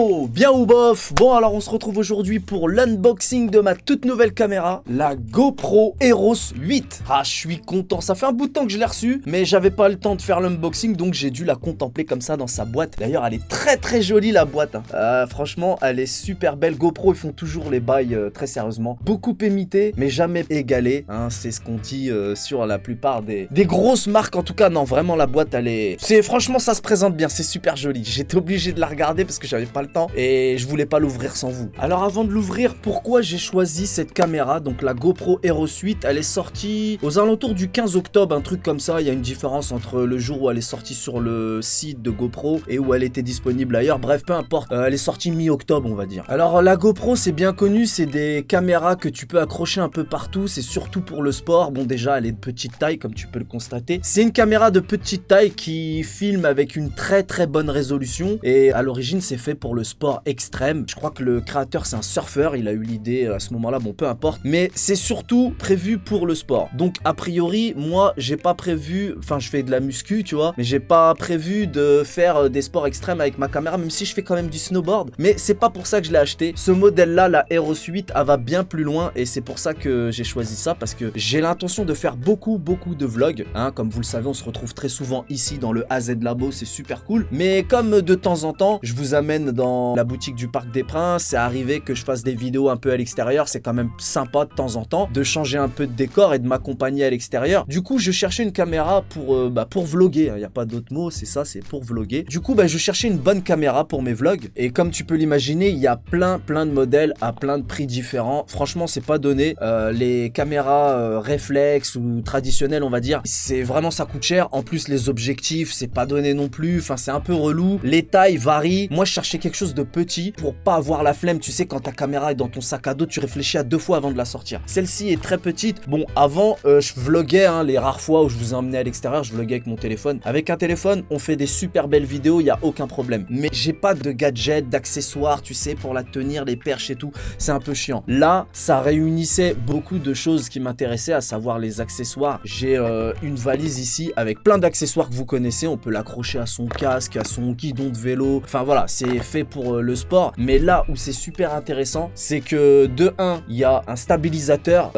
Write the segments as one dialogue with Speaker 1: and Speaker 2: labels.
Speaker 1: Yo, bien ou bof? Bon, alors on se retrouve aujourd'hui pour l'unboxing de ma toute nouvelle caméra, la GoPro Hero 8. Ah, je suis content, ça fait un bout de temps que je l'ai reçue, mais j'avais pas le temps de faire l'unboxing, donc j'ai dû la contempler comme ça dans sa boîte. D'ailleurs, elle est très jolie la boîte, hein. Franchement, elle est super belle. GoPro, ils font toujours les bails très sérieusement. Beaucoup imité, mais jamais égalé, hein. C'est ce qu'on dit sur la plupart des grosses marques. En tout cas, non, vraiment la boîte, elle est... Franchement, ça se présente bien, c'est super joli. J'étais obligé de la regarder parce que j'avais pas le temps et je voulais pas l'ouvrir sans vous. Alors avant de l'ouvrir, pourquoi j'ai choisi cette caméra? Donc la GoPro Hero 8, elle est sortie aux alentours du 15 octobre, un truc comme ça. Il y a une différence entre le jour où elle est sortie sur le site de GoPro et où elle était disponible ailleurs. Bref, peu importe, elle est sortie mi-octobre, on va dire. Alors la GoPro, c'est bien connu, c'est des caméras que tu peux accrocher un peu partout. C'est surtout pour le sport. Bon, déjà, elle est de petite taille, comme tu peux le constater. C'est une caméra de petite taille qui filme avec une très bonne résolution et à l'origine, c'est fait pour le sport extrême. Je crois que le créateur, c'est un surfeur. Il a eu l'idée à ce moment-là, bon, peu importe. Mais c'est surtout prévu pour le sport. Donc, a priori, moi, j'ai pas prévu... Enfin, je fais de la muscu, tu vois. Mais j'ai pas prévu de faire des sports extrêmes avec ma caméra, même si je fais quand même du snowboard. Mais c'est pas pour ça que je l'ai acheté. Ce modèle-là, la Hero 8, elle va bien plus loin. Et c'est pour ça que j'ai choisi ça. Parce que j'ai l'intention de faire beaucoup de vlogs. Hein, comme vous le savez, on se retrouve très souvent ici dans le AZ Labo. C'est super cool. Mais comme de temps en temps, je vous amène dans la boutique du Parc des Princes, c'est arrivé que je fasse des vidéos un peu à l'extérieur, c'est quand même sympa de temps en temps de changer un peu de décor et de m'accompagner à l'extérieur. Du coup, je cherchais une caméra pour vloguer, il n'y a pas d'autre mot, c'est ça, c'est pour vloguer. Du coup, je cherchais une bonne caméra pour mes vlogs et comme tu peux l'imaginer, il y a plein de modèles à plein de prix différents. Franchement, c'est pas donné. Les caméras réflexes ou traditionnelles, on va dire, c'est vraiment, ça coûte cher. En plus, les objectifs, c'est pas donné non plus. Enfin, c'est un peu relou. Les tailles varient. Moi, je cherchais quelque chose de petit pour pas avoir la flemme. Tu sais, quand ta caméra est dans ton sac à dos, tu réfléchis à 2 fois avant de la sortir. Celle-ci est très petite. Bon, avant, je vloguais, hein, les rares fois où je vous ai emmené à l'extérieur, je vloguais avec mon téléphone. Avec un téléphone, on fait des super belles vidéos, il n'y a aucun problème. Mais j'ai pas de gadgets, d'accessoires, tu sais, pour la tenir, les perches et tout. C'est un peu chiant. Là, ça réunissait beaucoup de choses qui m'intéressaient, à savoir les accessoires. J'ai une valise ici avec plein d'accessoires que vous connaissez. On peut l'accrocher à son casque, à son guidon de vélo. Enfin voilà, c'est fait pour le sport. Mais là où c'est super intéressant, c'est que de 1, il y a un stabilisateur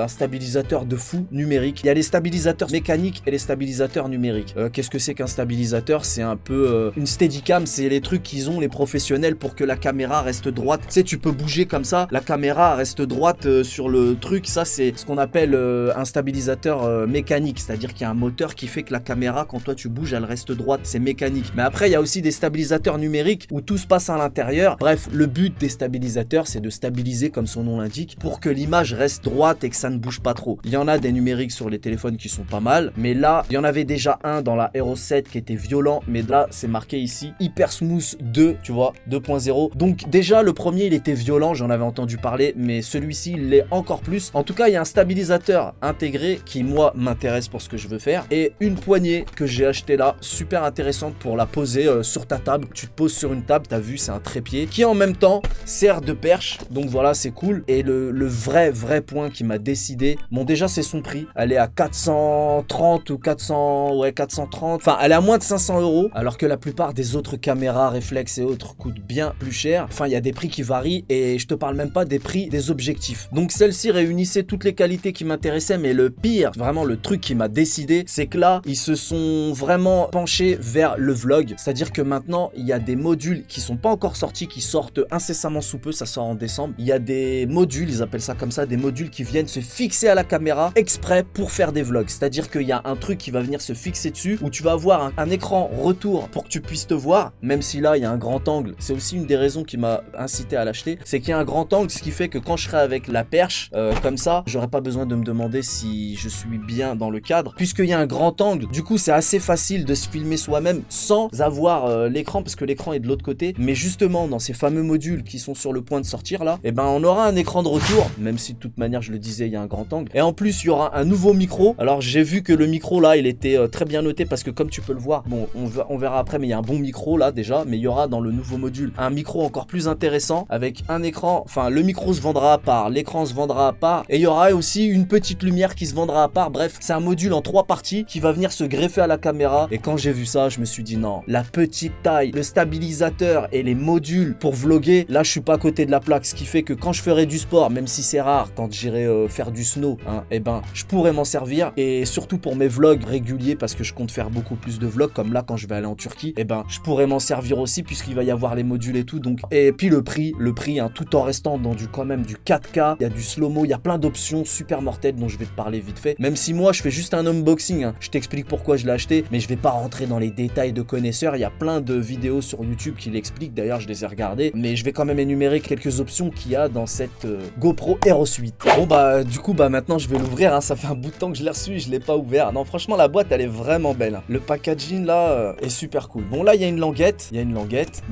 Speaker 1: de fou numérique. Il y a les stabilisateurs mécaniques et les stabilisateurs numériques. Qu'est-ce que c'est qu'un stabilisateur? C'est un peu une steadicam, c'est les trucs qu'ils ont les professionnels pour que la caméra reste droite. Tu sais, tu peux bouger comme ça, la caméra reste droite sur le truc. Ça, c'est ce qu'on appelle un stabilisateur mécanique, c'est-à-dire qu'il y a un moteur qui fait que la caméra, quand toi tu bouges, elle reste droite. C'est mécanique. Mais après, il y a aussi des stabilisateurs numériques où tout se passe à l'intérieur. Bref, le but des stabilisateurs, c'est de stabiliser, comme son nom l'indique, pour que l'image reste droite et que ça ne bouge pas trop. Il y en a des numériques sur les téléphones qui sont pas mal, mais là, il y en avait déjà un dans la Hero 7 qui était violent, mais là, c'est marqué ici Hyper Smooth 2, tu vois, 2.0. Donc déjà, le premier, il était violent, j'en avais entendu parler, mais celui-ci, il l'est encore plus. En tout cas, il y a un stabilisateur intégré qui, moi, m'intéresse pour ce que je veux faire, et une poignée que j'ai acheté là, super intéressante pour la poser sur ta table. Tu te poses sur une table, t'as vu, c'est un trépied qui en même temps sert de perche. Donc voilà, c'est cool. Et le vrai point qui m'a décidé, bon déjà c'est son prix. Elle est à 430 ou 400, ouais 430. Enfin, elle est à moins de 500 €, alors que la plupart des autres caméras réflexes et autres coûtent bien plus cher. Enfin, il y a des prix qui varient et je te parle même pas des prix des objectifs. Donc celle-ci réunissait toutes les qualités qui m'intéressaient, mais le pire, vraiment le truc qui m'a décidé, c'est que là, ils se sont vraiment penchés vers le vlog. C'est-à-dire que maintenant, il y a des modules qui sont pas encore sortis, qui sortent incessamment sous peu, ça sort en décembre. Il y a des modules, ils appellent ça comme ça, des modules qui viennent se fixer à la caméra exprès pour faire des vlogs. C'est-à-dire qu'il y a un truc qui va venir se fixer dessus, où tu vas avoir un écran retour pour que tu puisses te voir, même si là, il y a un grand angle. C'est aussi une des raisons qui m'a incité à l'acheter, c'est qu'il y a un grand angle, ce qui fait que quand je serai avec la perche, comme ça, j'aurai pas besoin de me demander si je suis bien dans le cadre, puisqu'il y a un grand angle. Du coup, c'est assez facile de se filmer soi-même sans avoir l'écran, parce que l'écran est de l'autre côté. Mais justement, dans ces fameux modules qui sont sur le point de sortir là, et on aura un écran de retour, même si de toute manière, je le disais, il y a un grand angle. Et en plus, il y aura un nouveau micro. Alors, j'ai vu que le micro là, il était très bien noté, parce que comme tu peux le voir, bon, on verra après, mais il y a un bon micro là déjà, mais il y aura dans le nouveau module un micro encore plus intéressant, avec un écran, enfin, le micro se vendra à part, l'écran se vendra à part, et il y aura aussi une petite lumière qui se vendra à part. Bref, c'est un module en 3 parties qui va venir se greffer à la caméra. Et quand j'ai vu ça, je me suis dit non, la petite taille, le stabilisateur et les modules module pour vlogger, là je suis pas à côté de la plaque, ce qui fait que quand je ferai du sport, même si c'est rare, quand j'irai faire du snow, hein, eh ben je pourrais m'en servir, et surtout pour mes vlogs réguliers, parce que je compte faire beaucoup plus de vlogs, comme là quand je vais aller en Turquie, eh ben je pourrais m'en servir aussi, puisqu'il va y avoir les modules et tout. Donc, et puis le prix, hein, tout en restant dans quand même du 4K, il y a du slow-mo, il y a plein d'options super mortelles dont je vais te parler vite fait. Même si moi je fais juste un unboxing, hein, je t'explique pourquoi je l'ai acheté, mais je vais pas rentrer dans les détails de connaisseurs. Il y a plein de vidéos sur YouTube qui l'expliquent, d'ailleurs je les ai regardées, mais je vais quand même énumérer quelques options qu'il y a dans cette GoPro Hero 8. Bon bah du coup bah maintenant je vais l'ouvrir, hein, ça fait un bout de temps que je l'ai reçu et je l'ai pas ouvert. Non franchement la boîte elle est vraiment belle, hein. Le packaging là est super cool. Bon là il y a une languette,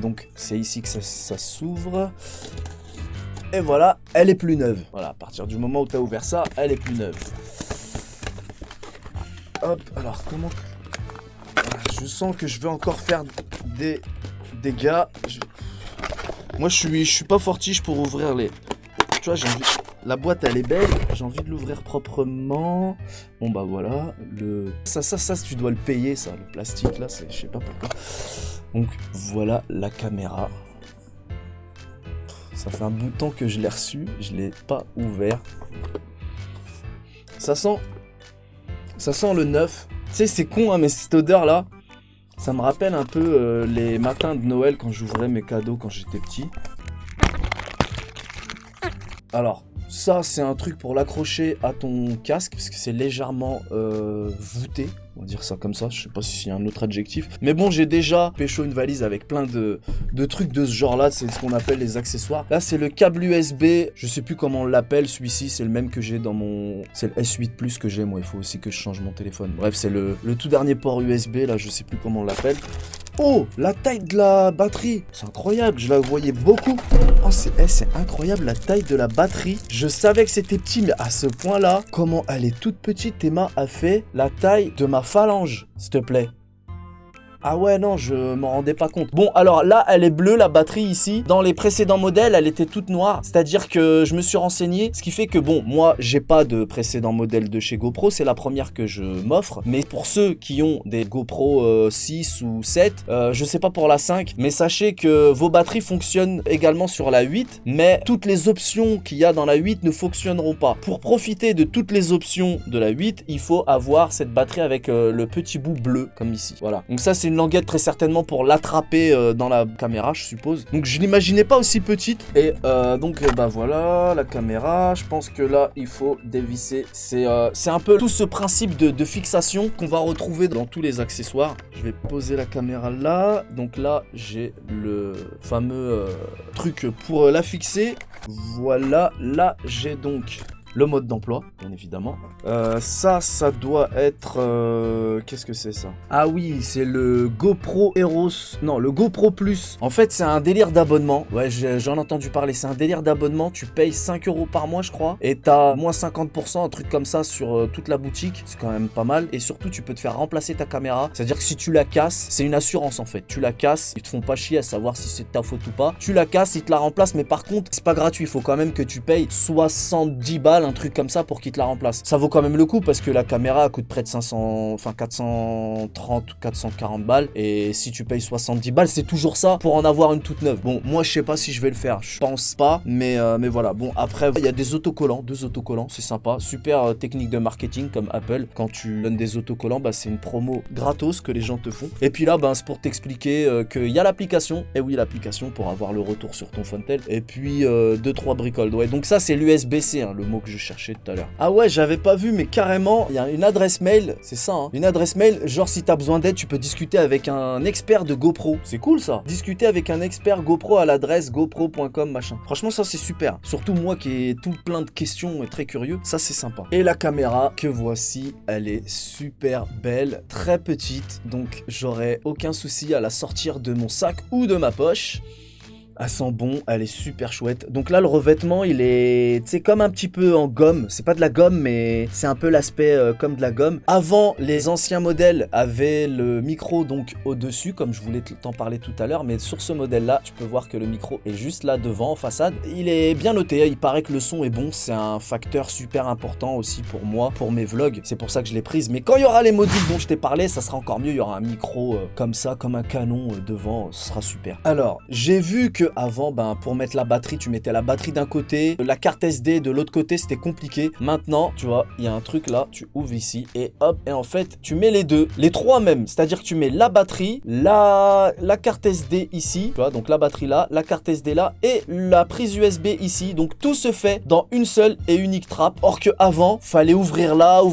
Speaker 1: donc c'est ici que ça s'ouvre. Et voilà, elle est plus neuve. Voilà, à partir du moment où tu as ouvert ça, elle est plus neuve. Hop, alors comment... Je sens que je vais encore faire des dégâts. Moi je suis pas fortiche pour ouvrir les... Tu vois, j'ai envie... La boîte elle est belle, j'ai envie de l'ouvrir proprement. Bon bah voilà, ça tu dois le payer, ça, le plastique là, je sais pas pourquoi. Donc voilà la caméra. Ça fait un bout de temps que je l'ai reçu, je l'ai pas ouvert. Ça sent le neuf. Tu sais, c'est con, hein, mais cette odeur là, ça me rappelle un peu les matins de Noël quand j'ouvrais mes cadeaux quand j'étais petit. Alors, ça c'est un truc pour l'accrocher à ton casque, parce que c'est légèrement voûté. On va dire ça comme ça, je sais pas s'il y a un autre adjectif. Mais bon, j'ai déjà pécho une valise avec plein de trucs de ce genre-là, c'est ce qu'on appelle les accessoires. Là, c'est le câble USB, je sais plus comment on l'appelle, celui-ci, c'est le même que j'ai dans mon... C'est le S8 Plus que j'ai, moi, il faut aussi que je change mon téléphone. Bref, c'est le tout dernier port USB, là, je sais plus comment on l'appelle. Oh, la taille de la batterie, c'est incroyable, je la voyais beaucoup. Oh, c'est incroyable la taille de la batterie. Je savais que c'était petit, mais à ce point-là, comment elle est toute petite. Emma a fait la taille de ma phalange, s'il te plaît. Ah ouais, non, je m'en rendais pas compte. Bon, alors là, elle est bleue, la batterie ici. Dans les précédents modèles, elle était toute noire. C'est-à-dire que je me suis renseigné, ce qui fait que, bon, moi, j'ai pas de précédent modèle de chez GoPro. C'est la première que je m'offre. Mais pour ceux qui ont des GoPro 6 ou 7, je sais pas pour la 5, mais sachez que vos batteries fonctionnent également sur la 8, mais toutes les options qu'il y a dans la 8 ne fonctionneront pas. Pour profiter de toutes les options de la 8, il faut avoir cette batterie avec le petit bout bleu, comme ici. Voilà. Donc ça, c'est une languette très certainement pour l'attraper dans la caméra, je suppose. Donc je l'imaginais pas aussi petite. Et donc bah voilà la caméra. Je pense que là il faut dévisser. C'est un peu tout ce principe de fixation qu'on va retrouver dans tous les accessoires. Je vais poser la caméra là. Donc là j'ai le fameux truc pour la fixer. Voilà, là j'ai donc le mode d'emploi, bien évidemment. Ça doit être... qu'est-ce que c'est ça? Ah oui, c'est le GoPro Hero... Non, le GoPro Plus. En fait, c'est un délire d'abonnement. Ouais, j'en ai entendu parler. C'est un délire d'abonnement. Tu payes 5 € par mois, je crois. Et t'as moins 50%, un truc comme ça sur toute la boutique. C'est quand même pas mal. Et surtout, tu peux te faire remplacer ta caméra. C'est-à-dire que si tu la casses, c'est une assurance en fait. Tu la casses, ils te font pas chier à savoir si c'est de ta faute ou pas. Tu la casses, ils te la remplacent. Mais par contre, c'est pas gratuit. Il faut quand même que tu payes 70 balles, un truc comme ça pour qu'il te la remplace. Ça vaut quand même le coup parce que la caméra coûte près de 430 ou 440 balles et si tu payes 70 balles, c'est toujours ça pour en avoir une toute neuve. Bon, moi je sais pas si je vais le faire, je pense pas, mais voilà. Bon, après il y a des autocollants, 2 autocollants, c'est sympa, super technique de marketing comme Apple. Quand tu donnes des autocollants, bah c'est une promo gratos que les gens te font. Et puis là, ben c'est pour t'expliquer qu'il y a l'application, et oui l'application pour avoir le retour sur ton Fontel, et puis 2-3 bricoles. Ouais, donc ça c'est l'USB-C, hein, le mot que je cherchais tout à l'heure. Ah ouais, j'avais pas vu, mais carrément, il y a une adresse mail, c'est ça, hein, une adresse mail, genre si t'as besoin d'aide, tu peux discuter avec un expert de GoPro. C'est cool ça. Discuter avec un expert GoPro à l'adresse gopro.com machin. Franchement, ça c'est super. Surtout moi qui ai tout plein de questions et très curieux, ça c'est sympa. Et la caméra que voici, elle est super belle, très petite, donc j'aurais aucun souci à la sortir de mon sac ou de ma poche. Elle sent bon, elle est super chouette. Donc là, le revêtement, il est, tu sais, comme un petit peu en gomme. C'est pas de la gomme, mais c'est un peu l'aspect comme de la gomme. Avant, les anciens modèles avaient le micro donc au-dessus, comme je voulais t'en parler tout à l'heure. Mais sur ce modèle-là, tu peux voir que le micro est juste là devant, en façade. Il est bien noté, il paraît que le son est bon. C'est un facteur super important aussi pour moi, pour mes vlogs. C'est pour ça que je l'ai prise. Mais quand il y aura les modules dont je t'ai parlé, ça sera encore mieux. Il y aura un micro comme ça, comme un canon devant. Ce sera super. Alors, j'ai vu que avant, pour mettre la batterie, tu mettais la batterie d'un côté, la carte SD de l'autre côté, c'était compliqué. Maintenant, tu vois, il y a un truc là, tu ouvres ici et hop, et en fait, tu mets les deux, les trois même. C'est-à-dire que tu mets la batterie, la carte SD ici, tu vois, donc la batterie là, la carte SD là et la prise USB ici. Donc tout se fait dans une seule et unique trappe. Or que avant, fallait ouvrir là,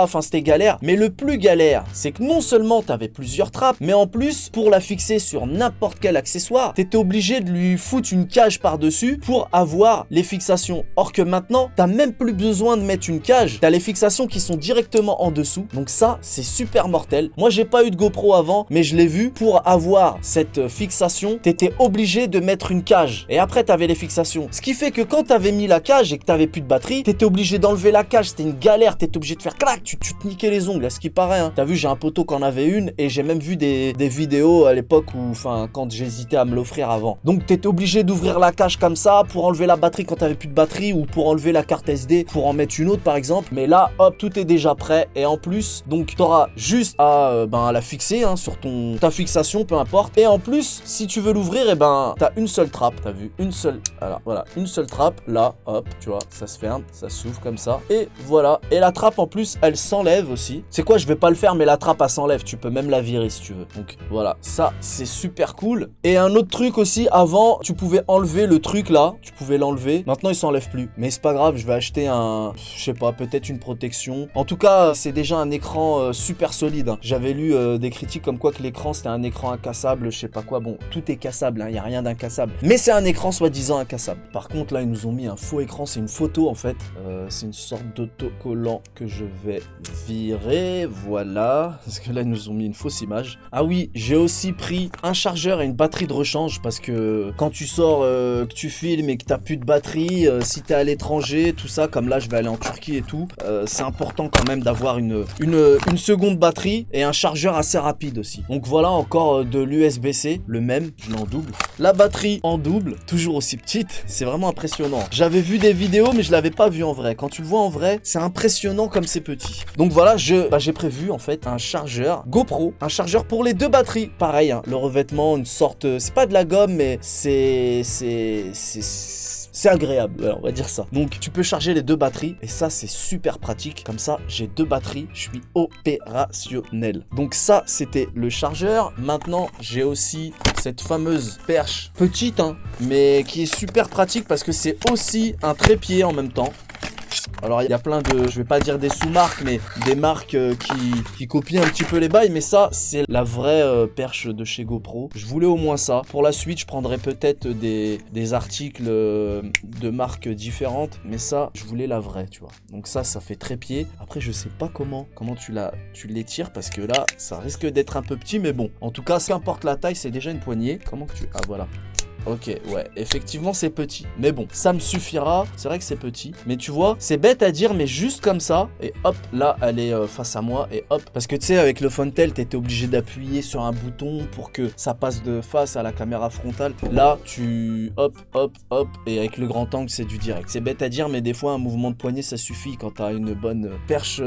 Speaker 1: enfin c'était galère. Mais le plus galère, c'est que non seulement tu avais plusieurs trappes, mais en plus, pour la fixer sur n'importe quel accessoire, tu étais obligé de lui foutre une cage par-dessus pour avoir les fixations. Or que maintenant, t'as même plus besoin de mettre une cage. T'as les fixations qui sont directement en dessous. Donc ça, c'est super mortel. Moi, j'ai pas eu de GoPro avant, mais je l'ai vu. Pour avoir cette fixation, t'étais obligé de mettre une cage. Et après, t'avais les fixations. Ce qui fait que quand t'avais mis la cage et que t'avais plus de batterie, t'étais obligé d'enlever la cage. C'était une galère. T'étais obligé de faire clac. Tu te niquais les ongles, à ce qui paraît. Hein. T'as vu, j'ai un poteau qui en avait une et j'ai même vu des vidéos à l'époque où, enfin, quand j'hésitais à me l'offrir avant. Donc, t'étais obligé d'ouvrir la cage comme ça pour enlever la batterie quand t'avais plus de batterie ou pour enlever la carte SD pour en mettre une autre par exemple. Mais là, hop, tout est déjà prêt et en plus, donc t'auras juste à la fixer hein, sur ta fixation, peu importe. Et en plus, si tu veux l'ouvrir, et t'as une seule trappe. T'as vu, une seule. Alors voilà, une seule trappe. Là, hop, tu vois, ça se ferme, ça s'ouvre comme ça. Et voilà. Et la trappe en plus, elle s'enlève aussi. C'est quoi, je vais pas le faire, mais la trappe elle s'enlève. Tu peux même la virer si tu veux. Donc voilà, ça c'est super cool. Et un autre truc aussi, avant, tu pouvais enlever le truc là. Tu pouvais l'enlever. Maintenant, il s'enlève plus. Mais c'est pas grave, je vais acheter je sais pas, peut-être une protection. En tout cas, c'est déjà un écran super solide. Hein. J'avais lu des critiques comme quoi que l'écran, c'était un écran incassable, je sais pas quoi. Bon, tout est cassable, hein, y a rien d'incassable. Mais c'est un écran soi-disant incassable. Par contre, là, ils nous ont mis un faux écran. C'est une photo, en fait. C'est une sorte d'autocollant que je vais virer. Voilà. Parce que là, ils nous ont mis une fausse image. Ah oui, j'ai aussi pris un chargeur et une batterie de rechange parce que quand tu sors, que tu filmes et que t'as plus de batterie, si t'es à l'étranger, tout ça, comme là je vais aller en Turquie et tout, c'est important quand même d'avoir une seconde batterie et un chargeur assez rapide aussi. Donc voilà encore de l'USB-C, le même, je l'ai en double. La batterie en double, toujours aussi petite, c'est vraiment impressionnant. J'avais vu des vidéos mais je l'avais pas vu en vrai. Quand tu le vois en vrai, c'est impressionnant comme c'est petit. Donc voilà, j'ai prévu en fait un chargeur GoPro, un chargeur pour les deux batteries. Pareil, hein, le revêtement, une sorte, c'est pas de la gomme mais c'est agréable, voilà, on va dire ça. Donc tu peux charger les deux batteries et ça c'est super pratique. Comme ça j'ai deux batteries, je suis opérationnel. Donc ça c'était le chargeur. Maintenant j'ai aussi cette fameuse perche petite hein, mais qui est super pratique parce que c'est aussi un trépied en même temps. Alors il y a plein de, je vais pas dire des sous-marques, mais des marques qui copient un petit peu les bails, mais ça c'est la vraie perche de chez GoPro. Je voulais au moins ça. Pour la suite, je prendrais peut-être des articles de marques différentes, mais ça, je voulais la vraie, tu vois. Donc ça fait trépied. Après, je sais pas comment tu l'étires parce que là, ça risque d'être un peu petit, mais bon. En tout cas, qu'importe la taille, c'est déjà une poignée. Comment que tu... Ah voilà. Ok, ouais, effectivement c'est petit. Mais bon, ça me suffira. C'est vrai que c'est petit. Mais tu vois, c'est bête à dire, mais juste comme ça. Et hop, là, elle est face à moi. Et hop. Parce que tu sais, avec le Fontel, t'étais obligé d'appuyer sur un bouton pour que ça passe de face à la caméra frontale. Là, tu... Hop, hop, hop. Et avec le grand angle, c'est du direct. C'est bête à dire, mais des fois, un mouvement de poignet, ça suffit quand t'as une bonne perche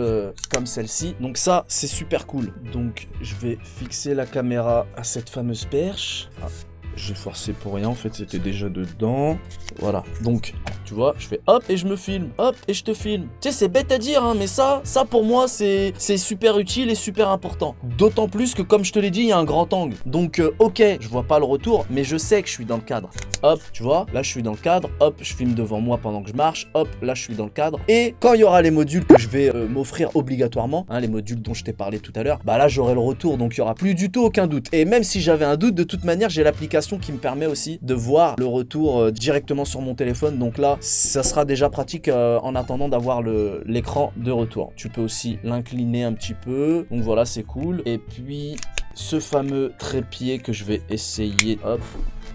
Speaker 1: comme celle-ci. Donc ça, c'est super cool. Donc, je vais fixer la caméra à cette fameuse perche. Ah. J'ai forcé pour rien, en fait c'était déjà dedans. Voilà, donc tu vois, je fais hop et je me filme, hop et je te filme. Tu sais, c'est bête à dire, hein, mais ça pour moi c'est super utile et super important. D'autant plus que comme je te l'ai dit, il y a un grand angle. Donc ok, je vois pas le retour, mais je sais que je suis dans le cadre. Hop, tu vois, là je suis dans le cadre, hop, je filme devant moi pendant que je marche, hop, là je suis dans le cadre. Et quand il y aura les modules que je vais m'offrir obligatoirement, hein, les modules dont je t'ai parlé tout à l'heure, bah là j'aurai le retour, donc il y aura plus du tout aucun doute. Et même si j'avais un doute, de toute manière, j'ai l'application qui me permet aussi de voir le retour directement sur mon téléphone. Donc là, ça sera déjà pratique en attendant d'avoir l'écran de retour. Tu peux aussi l'incliner un petit peu. Donc voilà, c'est cool. Et puis, ce fameux trépied que je vais essayer, hop,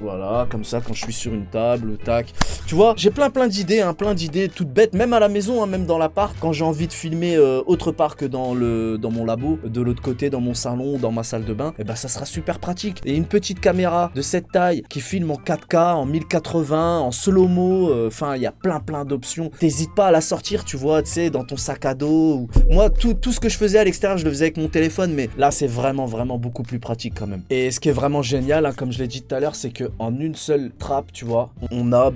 Speaker 1: Voilà, comme ça, quand je suis sur une table, tac. Tu vois, j'ai plein d'idées, hein, plein d'idées toutes bêtes, même à la maison, hein, même dans l'appart, quand j'ai envie de filmer autre part que dans mon labo, de l'autre côté, dans mon salon, dans ma salle de bain, et ben ça sera super pratique. Et une petite caméra de cette taille qui filme en 4K, en 1080, en slow-mo, enfin, il y a plein d'options. T'hésites pas à la sortir, tu vois, tu sais, dans ton sac à dos. Moi, tout ce que je faisais à l'extérieur, je le faisais avec mon téléphone, mais là, c'est vraiment beaucoup plus pratique quand même. Et ce qui est vraiment génial, hein, comme je l'ai dit tout à l'heure, c'est que en une seule trappe, tu vois, on a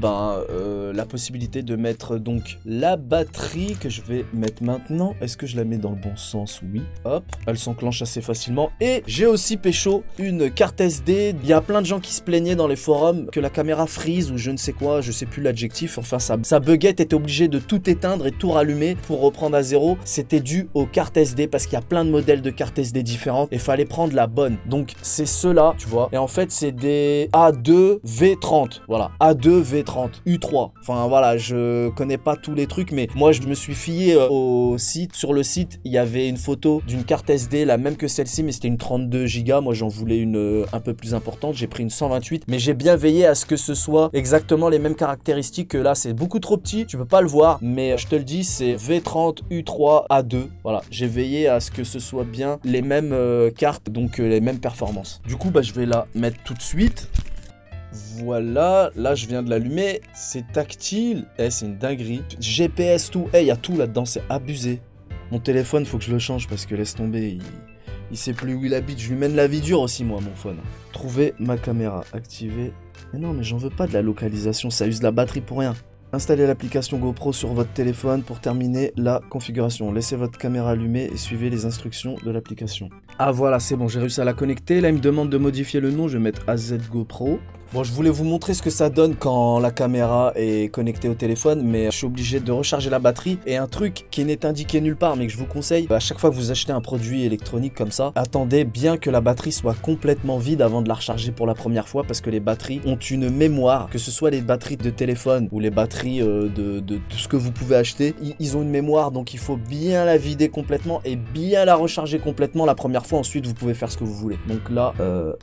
Speaker 1: la possibilité de mettre donc la batterie que je vais mettre maintenant. Est-ce que je la mets dans le bon sens? Oui. Hop, elle s'enclenche assez facilement. Et j'ai aussi pécho une carte SD. Il y a plein de gens qui se plaignaient dans les forums que la caméra freeze ou je ne sais quoi, je sais plus l'adjectif. Enfin, ça buguait, t'étais obligé de tout éteindre et tout rallumer pour reprendre à zéro. C'était dû aux cartes SD parce qu'il y a plein de modèles de cartes SD différentes et fallait prendre la bonne. Donc, c'est ceux-là, tu vois. Et en fait, c'est des A2 V30. Voilà, A2 V30 U3. Enfin, voilà, je connais pas tous les trucs, mais moi, je me suis fié au site. Sur le site, il y avait une photo d'une carte SD, la même que celle-ci, mais c'était une 32 Go. Moi, j'en voulais une un peu plus importante. J'ai pris une 128, mais j'ai bien veillé à ce que ce soit exactement les mêmes caractéristiques que là. C'est beaucoup trop petit, tu peux pas le voir, mais je te le dis, c'est V30 U3 A2. Voilà, j'ai veillé à ce que ce soit bien les mêmes cartes, donc les mêmes performances. Du coup, je vais la mettre tout de suite. Voilà, là je viens de l'allumer, c'est tactile, c'est une dinguerie. GPS tout, il y a tout là-dedans, c'est abusé. Mon téléphone, faut que je le change parce que laisse tomber, il sait plus où il habite. Je lui mène la vie dure aussi, moi, mon phone. Trouver ma caméra, activer. Mais non, mais j'en veux pas de la localisation, ça use la batterie pour rien. Installez l'application GoPro sur votre téléphone pour terminer la configuration. Laissez votre caméra allumée et suivez les instructions de l'application. Ah voilà, c'est bon, j'ai réussi à la connecter. Là, il me demande de modifier le nom, je vais mettre AZ GoPro. Bon, je voulais vous montrer ce que ça donne quand la caméra est connectée au téléphone, mais je suis obligé de recharger la batterie. Et un truc qui n'est indiqué nulle part, mais que je vous conseille, à chaque fois que vous achetez un produit électronique comme ça, attendez bien que la batterie soit complètement vide avant de la recharger pour la première fois, parce que les batteries ont une mémoire, que ce soit les batteries de téléphone ou les batteries de tout ce que vous pouvez acheter, ils ont une mémoire, donc il faut bien la vider complètement et bien la recharger complètement la première fois. Ensuite, vous pouvez faire ce que vous voulez. Donc là,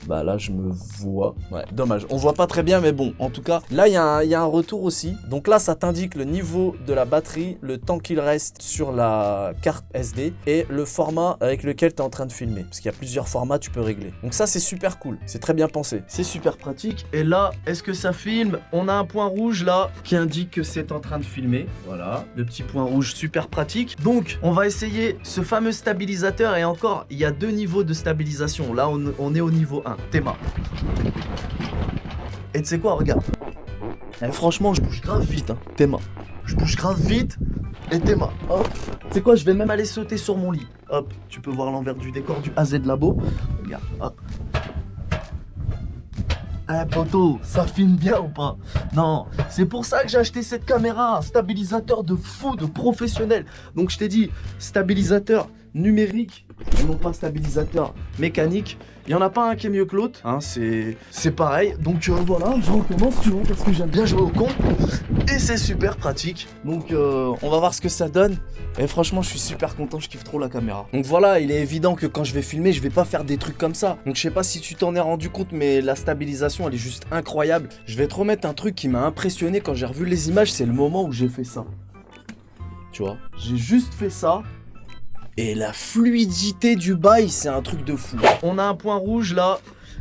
Speaker 1: là, je me vois. Ouais, dommage. On voit pas très bien, mais bon, en tout cas, là, il y a un retour aussi. Donc là, ça t'indique le niveau de la batterie, le temps qu'il reste sur la carte SD et le format avec lequel tu es en train de filmer. Parce qu'il y a plusieurs formats, tu peux régler. Donc ça, c'est super cool. C'est très bien pensé. C'est super pratique. Et là, est-ce que ça filme? On a un point rouge là qui indique que c'est en train de filmer. Voilà, le petit point rouge super pratique. Donc, on va essayer ce fameux stabilisateur. Et encore, il y a deux niveaux de stabilisation. Là, on est au niveau 1. Théma. Et tu sais quoi, regarde. Franchement, je bouge grave vite, hein. Théma. Je bouge grave vite. Et Théma. Hop. Tu sais quoi, je vais même aller sauter sur mon lit. Hop. Tu peux voir l'envers du décor du AZ Labo. Regarde. Hop. Poto, ça filme bien ou pas? Non, c'est pour ça que j'ai acheté cette caméra. Un stabilisateur de fou, de professionnel. Donc je t'ai dit, stabilisateur numérique et non pas stabilisateur mécanique. Il n'y en a pas un qui est mieux que l'autre, hein, c'est pareil. Donc voilà, je recommence souvent parce que j'aime bien jouer au con. Et c'est super pratique. Donc on va voir ce que ça donne. Et franchement, je suis super content, je kiffe trop la caméra. Donc voilà, il est évident que quand je vais filmer, je vais pas faire des trucs comme ça. Donc je sais pas si tu t'en es rendu compte, mais la stabilisation, elle est juste incroyable. Je vais te remettre un truc qui m'a impressionné quand j'ai revu les images, c'est le moment où j'ai fait ça. Tu vois, j'ai juste fait ça. Et la fluidité du bail, c'est un truc de fou. On a un point rouge là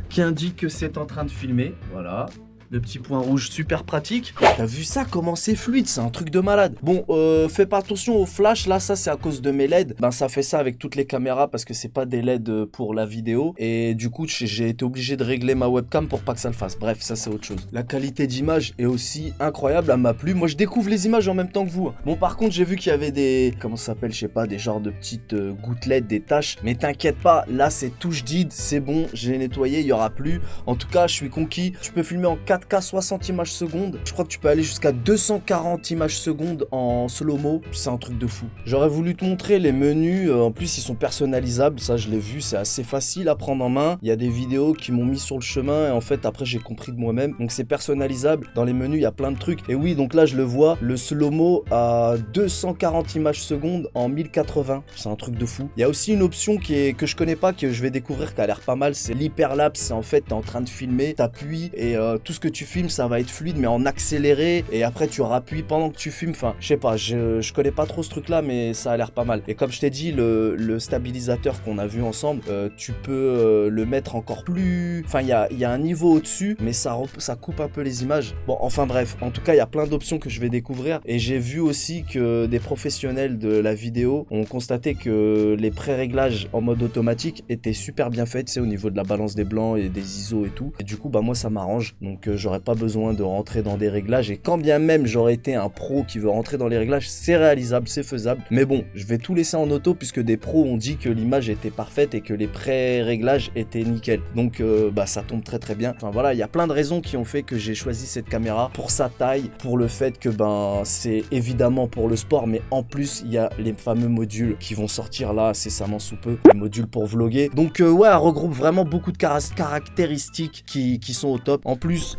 Speaker 1: qui indique que c'est en train de filmer. Voilà. Le petit point rouge super pratique. T'as vu ça, comment c'est fluide, c'est un truc de malade. Bon, fais pas attention au flash, là ça c'est à cause de mes LED. Ben ça fait ça avec toutes les caméras parce que c'est pas des LED pour la vidéo. Et du coup j'ai été obligé de régler ma webcam pour pas que ça le fasse. Bref, ça c'est autre chose. La qualité d'image est aussi incroyable, elle m'a plu. Moi je découvre les images en même temps que vous. Bon par contre j'ai vu qu'il y avait des... Comment ça s'appelle, je sais pas, des genres de petites gouttelettes, des taches. Mais t'inquiète pas, là c'est touche did, c'est bon, j'ai nettoyé, il y aura plus. En tout cas je suis conquis. Tu peux filmer en 4K 60 images secondes. Je crois que tu peux aller jusqu'à 240 images secondes en slow-mo. C'est un truc de fou. J'aurais voulu te montrer les menus. En plus, ils sont personnalisables. Ça, je l'ai vu. C'est assez facile à prendre en main. Il y a des vidéos qui m'ont mis sur le chemin. Et en fait, après, j'ai compris de moi-même. Donc, c'est personnalisable. Dans les menus, il y a plein de trucs. Et oui, donc là, je le vois. Le slow-mo à 240 images secondes en 1080. C'est un truc de fou. Il y a aussi une option que je connais pas, que je vais découvrir, qui a l'air pas mal. C'est l'hyperlapse. C'est en fait, t'es en train de filmer, t'appuies et tout ce que tu filmes, ça va être fluide, mais en accéléré. Et après, tu rappuies pendant que tu filmes. Enfin, je sais pas, je connais pas trop ce truc-là, mais ça a l'air pas mal. Et comme je t'ai dit, le stabilisateur qu'on a vu ensemble, tu peux le mettre encore plus... Enfin, il y a un niveau au-dessus, mais ça coupe un peu les images. Bon, enfin bref, en tout cas, il y a plein d'options que je vais découvrir. Et j'ai vu aussi que des professionnels de la vidéo ont constaté que les pré-réglages en mode automatique étaient super bien faits, tu sais, au niveau de la balance des blancs et des ISO et tout. Et du coup, bah moi, ça m'arrange. Donc, j'aurais pas besoin de rentrer dans des réglages. Et quand bien même j'aurais été un pro qui veut rentrer dans les réglages, c'est réalisable, c'est faisable. Mais bon, je vais tout laisser en auto puisque des pros ont dit que l'image était parfaite et que les pré-réglages étaient nickel. Donc, bah ça tombe très très bien. Enfin voilà, il y a plein de raisons qui ont fait que j'ai choisi cette caméra pour sa taille, pour le fait que ben c'est évidemment pour le sport, mais en plus il y a les fameux modules qui vont sortir là incessamment sous peu, les modules pour vlogger. Donc ouais, elle regroupe vraiment beaucoup de caractéristiques qui sont au top. En plus,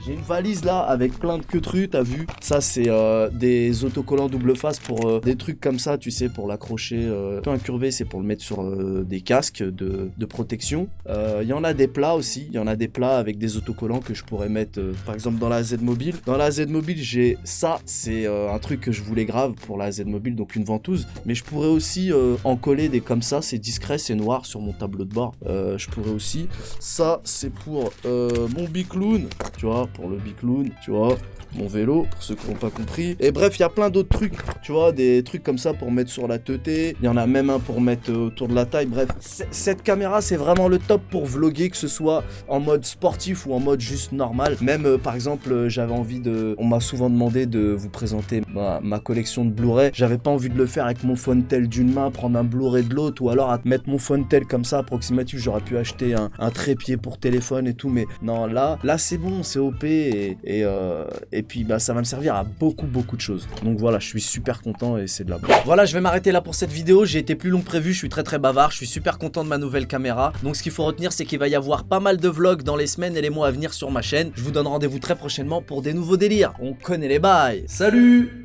Speaker 1: j'ai une valise là avec plein de queutrus, t'as vu? Ça c'est des autocollants double face pour des trucs comme ça, tu sais, pour l'accrocher un peu incurvé, c'est pour le mettre sur des casques de protection. Il y en a des plats aussi, il y en a des plats avec des autocollants que je pourrais mettre par exemple dans la Z Mobile. Dans la Z Mobile, j'ai ça, c'est un truc que je voulais grave pour la Z Mobile, donc une ventouse, mais je pourrais aussi en coller des comme ça, c'est discret, c'est noir sur mon tableau de bord. Je pourrais aussi, ça c'est pour mon Bicloun, tu vois, pour le Bicloun, tu vois, mon vélo, pour ceux qui n'ont pas compris. Et bref, il y a plein d'autres trucs, tu vois, des trucs comme ça pour mettre sur la teuté. Il y en a même un pour mettre autour de la taille. Bref, cette caméra, c'est vraiment le top pour vlogger, que ce soit en mode sportif ou en mode juste normal. Même, par exemple, j'avais envie de... On m'a souvent demandé de vous présenter ma collection de Blu-ray. J'avais pas envie de le faire avec mon Fontel d'une main, prendre un Blu-ray de l'autre, ou alors à mettre mon Fontel comme ça, approximatif. J'aurais pu acheter un trépied pour téléphone et tout, mais non, là c'est bon, c'est OP et puis bah ça va me servir à beaucoup de choses. Donc voilà, je suis super content et c'est de la bonne. Voilà, je vais m'arrêter là pour cette vidéo. J'ai été plus long que prévu, je suis très bavard, je suis super content de ma nouvelle caméra. Donc ce qu'il faut retenir, c'est qu'il va y avoir pas mal de vlogs dans les semaines et les mois à venir sur ma chaîne. Je vous donne rendez-vous très prochainement pour des nouveaux délires. On connaît les bails. Salut!